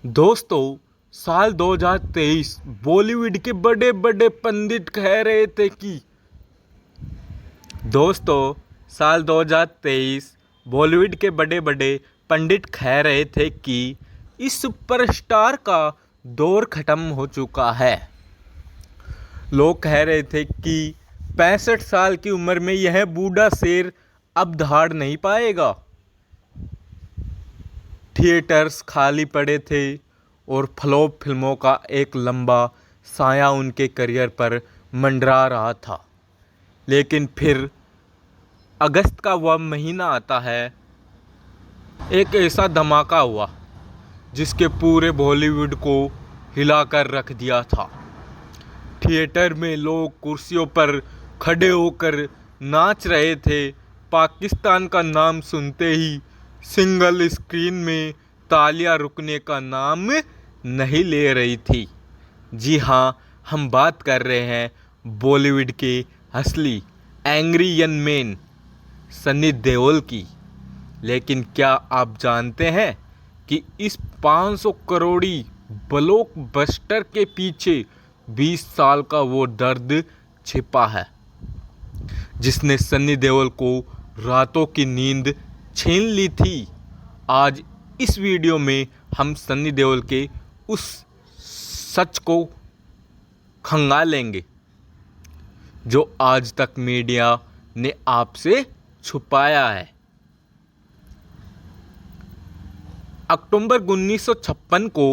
दोस्तों, साल 2023 बॉलीवुड के बड़े बड़े पंडित कह रहे थे कि दोस्तों साल 2023 बॉलीवुड के बड़े बड़े पंडित कह रहे थे कि इस सुपरस्टार का दौर ख़त्म हो चुका है। लोग कह रहे थे कि 65 साल की उम्र में यह बूढ़ा शेर अब दहाड़ नहीं पाएगा। थिएटर्स खाली पड़े थे और फ्लॉप फिल्मों का एक लंबा साया उनके करियर पर मंडरा रहा था। लेकिन फिर अगस्त का वह महीना आता है, एक ऐसा धमाका हुआ जिसके पूरे बॉलीवुड को हिलाकर रख दिया था। थिएटर में लोग कुर्सियों पर खड़े होकर नाच रहे थे। पाकिस्तान का नाम सुनते ही सिंगल स्क्रीन में तालियां रुकने का नाम नहीं ले रही थी। जी हाँ, हम बात कर रहे हैं बॉलीवुड के असली angry young man Sunny Deol की। लेकिन क्या आप जानते हैं कि इस 500 करोड़ी ब्लॉकबस्टर के पीछे 20 साल का वो दर्द छिपा है जिसने सनी देओल को रातों की नींद छीन ली थी। आज इस वीडियो में हम सनी देओल के उस सच को खंगालेंगे जो आज तक मीडिया ने आपसे छुपाया है। अक्टूबर 1956 को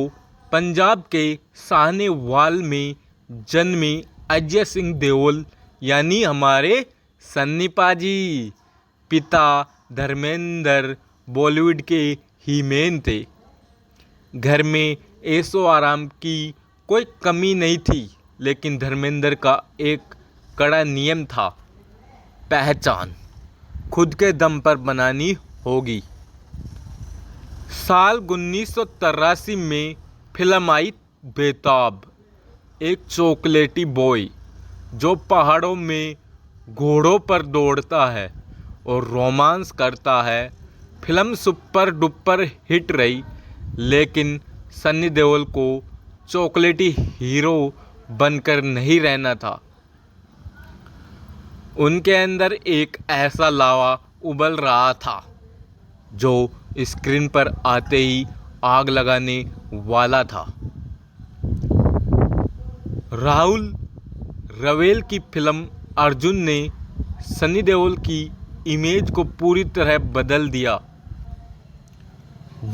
पंजाब के साहनेवाल में जन्मे अजय सिंह देओल यानी हमारे सन्नी पाजी पिता धर्मेंद्र बॉलीवुड के ही मेन थे। घर में ऐशो आराम की कोई कमी नहीं थी, लेकिन धर्मेंद्र का एक कड़ा नियम था, पहचान खुद के दम पर बनानी होगी। साल 1983 में फिल्म आई बेताब, एक चॉकलेटी बॉय जो पहाड़ों में घोड़ों पर दौड़ता है और रोमांस करता है। फिल्म सुपर डुपर हिट रही, लेकिन सनी देओल को चॉकलेटी हीरो बनकर नहीं रहना था। उनके अंदर एक ऐसा लावा उबल रहा था जो स्क्रीन पर आते ही आग लगाने वाला था। राहुल रवेल की फिल्म अर्जुन ने सनी देओल की इमेज को पूरी तरह बदल दिया।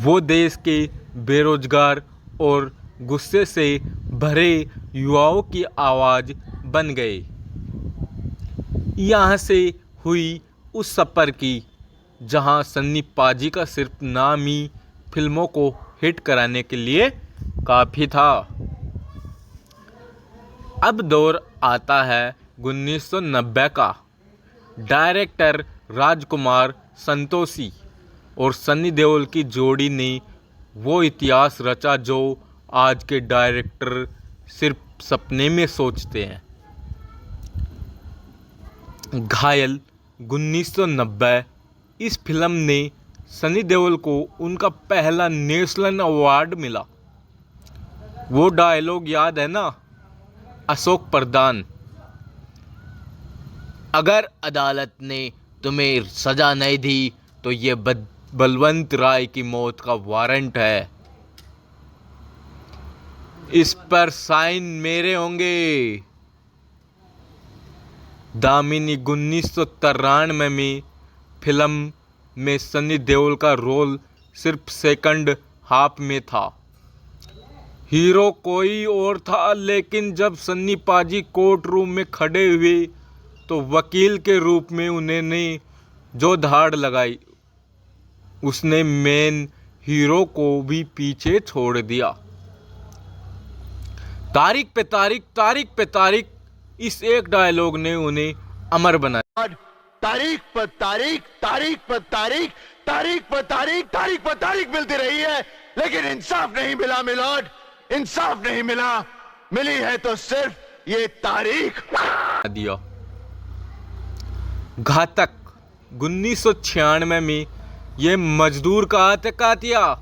वो देश के बेरोजगार और गुस्से से भरे युवाओं की आवाज़ बन गए। यहाँ से हुई उस सफ़र की जहाँ सन्नी पाजी का सिर्फ नाम ही फिल्मों को हिट कराने के लिए काफ़ी था। अब दौर आता है 1990 का। डायरेक्टर राजकुमार संतोषी और सनी देओल की जोड़ी ने वो इतिहास रचा जो आज के डायरेक्टर सिर्फ सपने में सोचते हैं। घायल 1990 इस फिल्म ने सनी देओल को उनका पहला नेशनल अवार्ड मिला। वो डायलॉग याद है ना, अशोक प्रधान, अगर अदालत ने तुम्हें सज़ा नहीं दी तो ये बलवंत राय की मौत का वारंट है, इस पर साइन मेरे होंगे। दामिनी 1993 में फिल्म में सनी देओल का रोल सिर्फ सेकंड हाफ में था। हीरो कोई और था, लेकिन जब सन्नी पाजी कोर्ट रूम में खड़े हुए तो वकील के रूप में उन्होंने जो धाड़ लगाई उसने मेन हीरो को भी पीछे छोड़ दिया। तारीख पे तारीख, तारीख पे तारीख, इस एक डायलॉग ने उन्हें अमर बनाया। तारीख पर तारीख, तारीख पर तारीख, तारीख पर तारीख, तारीख पर तारीख मिलती रही है, लेकिन इंसाफ नहीं मिला मिलोड, इंसाफ नहीं मिला। मिली है तो सिर्फ ये तारीख दिया। घातक 1996 में ये मजदूर कहाँ थे कातिया,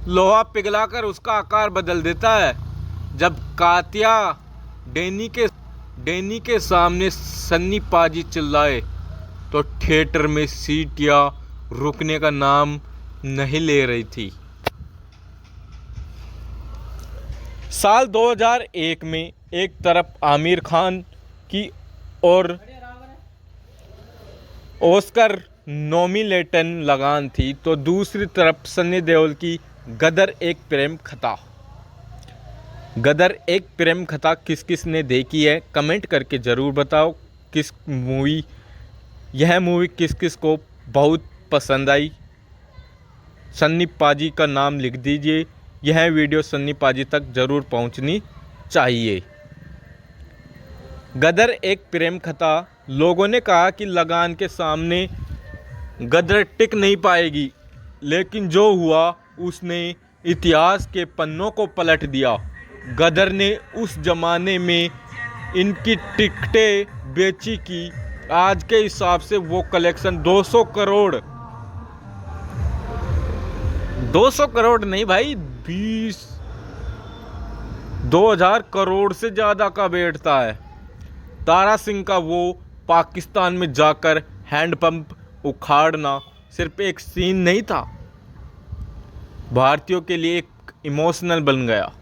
लोहा पिघलाकर उसका आकार बदल देता है। जब कातिया डैनी के सामने सन्नी पाजी चिल्लाए तो थिएटर में सीटियां रुकने का नाम नहीं ले रही थी। साल 2001 में एक तरफ आमिर खान की और ऑस्कर नॉमिनेटन लगान थी तो दूसरी तरफ सन्नी देओल की गदर एक प्रेम कथा। गदर एक प्रेम कथा किस किस ने देखी है कमेंट करके ज़रूर बताओ। यह मूवी किस किस को बहुत पसंद आई। सन्नी पाजी का नाम लिख दीजिए। यह वीडियो सन्नी पाजी तक ज़रूर पहुंचनी चाहिए। गदर एक प्रेम कथा। लोगों ने कहा कि लगान के सामने गदर टिक नहीं पाएगी, लेकिन जो हुआ उसने इतिहास के पन्नों को पलट दिया। गदर ने उस जमाने में इनकी टिकटें बेची कि आज के हिसाब से वो कलेक्शन 200 करोड़ नहीं भाई, 2000 करोड़ से ज़्यादा का बैठता है। तारा सिंह का वो पाकिस्तान में जाकर हैंडपंप उखाड़ना सिर्फ एक सीन नहीं था, भारतीयों के लिए एक इमोशनल बन गया।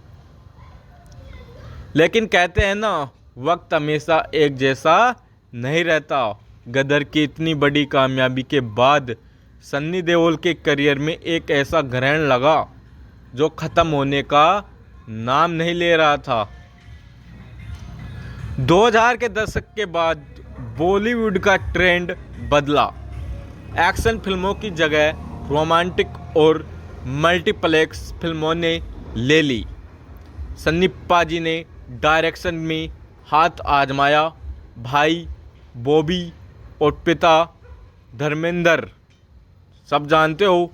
लेकिन कहते हैं ना, वक्त हमेशा एक जैसा नहीं रहता। गदर की इतनी बड़ी कामयाबी के बाद सन्नी देओल के करियर में एक ऐसा ग्रहण लगा जो ख़त्म होने का नाम नहीं ले रहा था। 2000 के दशक के बाद बॉलीवुड का ट्रेंड बदला। एक्शन फिल्मों की जगह रोमांटिक और मल्टीप्लेक्स फिल्मों ने ले ली। सन्नी पाजी ने डायरेक्शन में हाथ आजमाया। भाई बॉबी और पिता धर्मेंद्र, सब जानते हो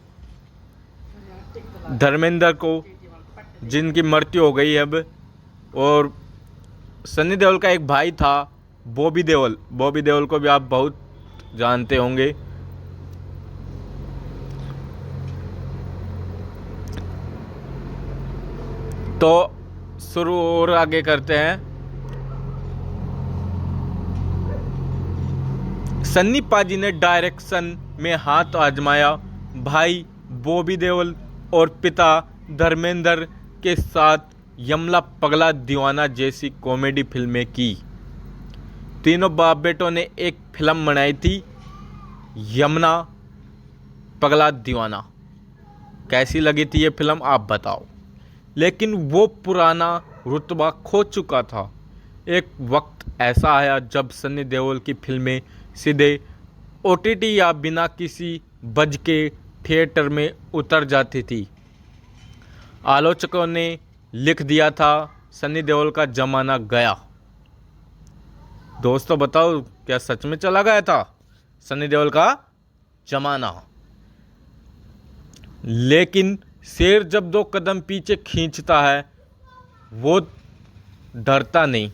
धर्मेंद्र को, जिनकी मृत्यु हो गई अब। और सन्नी देओल का एक भाई था बॉबी देओल को भी आप बहुत जानते होंगे। तो शुरू और आगे करते हैं। सन्नी पाजी ने डायरेक्शन में हाथ आजमाया। भाई बॉबी देओल और पिता धर्मेंद्र के साथ यमला पगला दीवाना जैसी कॉमेडी फिल्में की। तीनों बाप बेटों ने एक फिल्म बनाई थी, यमला पगला दीवाना। कैसी लगी थी ये फिल्म आप बताओ। लेकिन वो पुराना रुतबा खो चुका था। एक वक्त ऐसा आया जब सन्नी देओल की फिल्में सीधे OTT या बिना किसी बज के थिएटर में उतर जाती थी। आलोचकों ने लिख दिया था सन्नी देओल का ज़माना गया। दोस्तों बताओ, क्या सच में चला गया था सन्नी देओल का ज़माना? लेकिन शेर जब 2 कदम पीछे खींचता है वो डरता नहीं,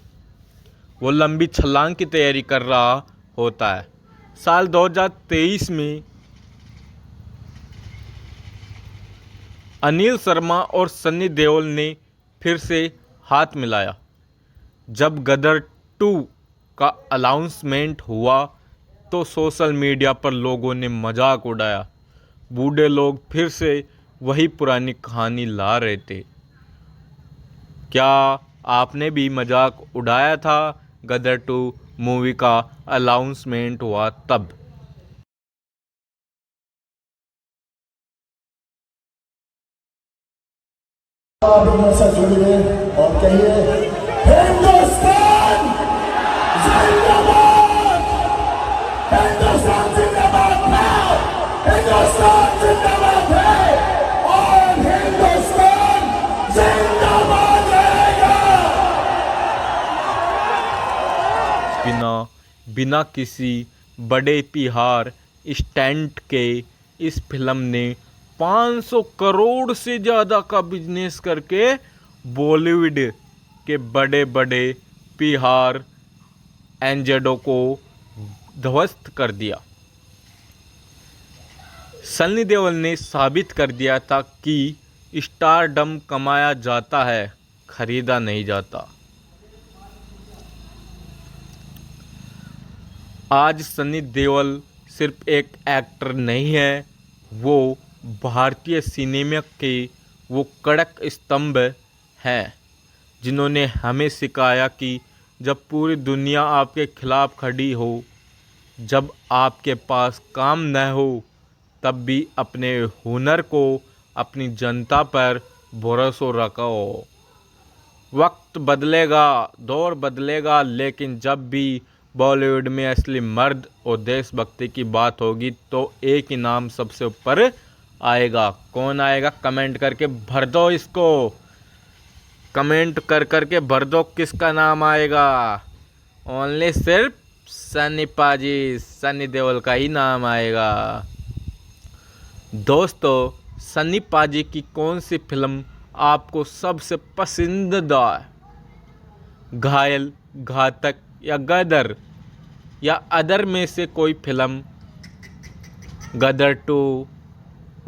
वो लंबी छलांग की तैयारी कर रहा होता है। साल 2023 में अनिल शर्मा और सन्नी देओल ने फिर से हाथ मिलाया। जब गदर 2 का अनाउंसमेंट हुआ तो सोशल मीडिया पर लोगों ने मजाक उड़ाया। बूढ़े लोग फिर से वही पुरानी कहानी ला रहे थे। क्या आपने भी मजाक उड़ाया था गदर 2 मूवी का अनाउंसमेंट हुआ तब? आप इधर से जुड़िए और कहिए हिंदुस्तान जिंदाबाद, हिंदुस्तान जिंदाबाद है, हिंदुस्तान जिंदाबाद है और हिंदुस्तान जिंदाबाद रहेगा। बिना किसी बड़े पिहार स्टंट के इस फिल्म ने 500 करोड़ से ज़्यादा का बिजनेस करके बॉलीवुड के बड़े बड़े पिहार एंजेडो को ध्वस्त कर दिया। सनी देओल ने साबित कर दिया था कि स्टारडम कमाया जाता है, खरीदा नहीं जाता। आज सनी देओल सिर्फ एक एक्टर नहीं है, वो भारतीय सिनेमा के वो कड़क स्तंभ हैं जिन्होंने हमें सिखाया कि जब पूरी दुनिया आपके खिलाफ खड़ी हो, जब आपके पास काम न हो, तब भी अपने हुनर को, अपनी जनता पर भरोसा रखो। वक्त बदलेगा, दौर बदलेगा, लेकिन जब भी बॉलीवुड में असली मर्द और देशभक्ति की बात होगी तो एक ही नाम सबसे ऊपर आएगा। कौन आएगा? कमेंट करके भर दो इसको, कमेंट कर करके भर दो किसका नाम आएगा। ओनली सिर्फ सनी पाजी, सनी देओल का ही नाम आएगा। दोस्तों, सनी पाजी की कौन सी फिल्म आपको सबसे पसंदीदा है? घायल, घातक या गदर, या अदर में से कोई फिल्म? गदर 2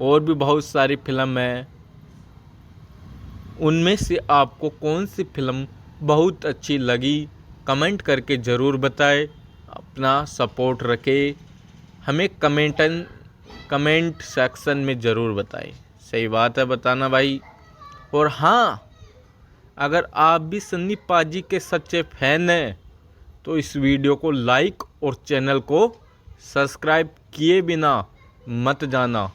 और भी बहुत सारी फिल्म है, उनमें से आपको कौन सी फिल्म बहुत अच्छी लगी? कमेंट करके ज़रूर बताएं। अपना सपोर्ट रखें, हमें कमेंट सेक्शन में ज़रूर बताएं। सही बात है बताना भाई। और हाँ, अगर आप भी सनी पाजी के सच्चे फैन हैं तो इस वीडियो को लाइक और चैनल को सब्सक्राइब किए बिना मत जाना।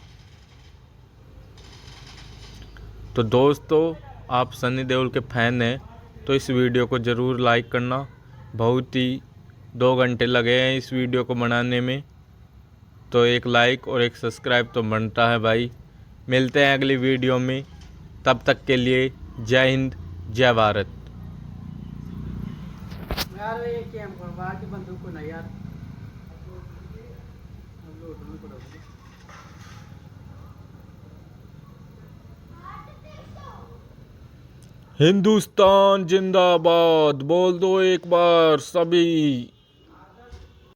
तो दोस्तों, आप सनी देओल के फ़ैन हैं तो इस वीडियो को ज़रूर लाइक करना। बहुत ही 2 घंटे लगे हैं इस वीडियो को बनाने में, तो एक लाइक और एक सब्सक्राइब तो बनता है भाई। मिलते हैं अगली वीडियो में, तब तक के लिए जय हिंद, जय भारत। यार ये कैम करवा के बंदूक को नहीं यार। हिंदुस्तान जिंदाबाद बोल दो एक बार सभी।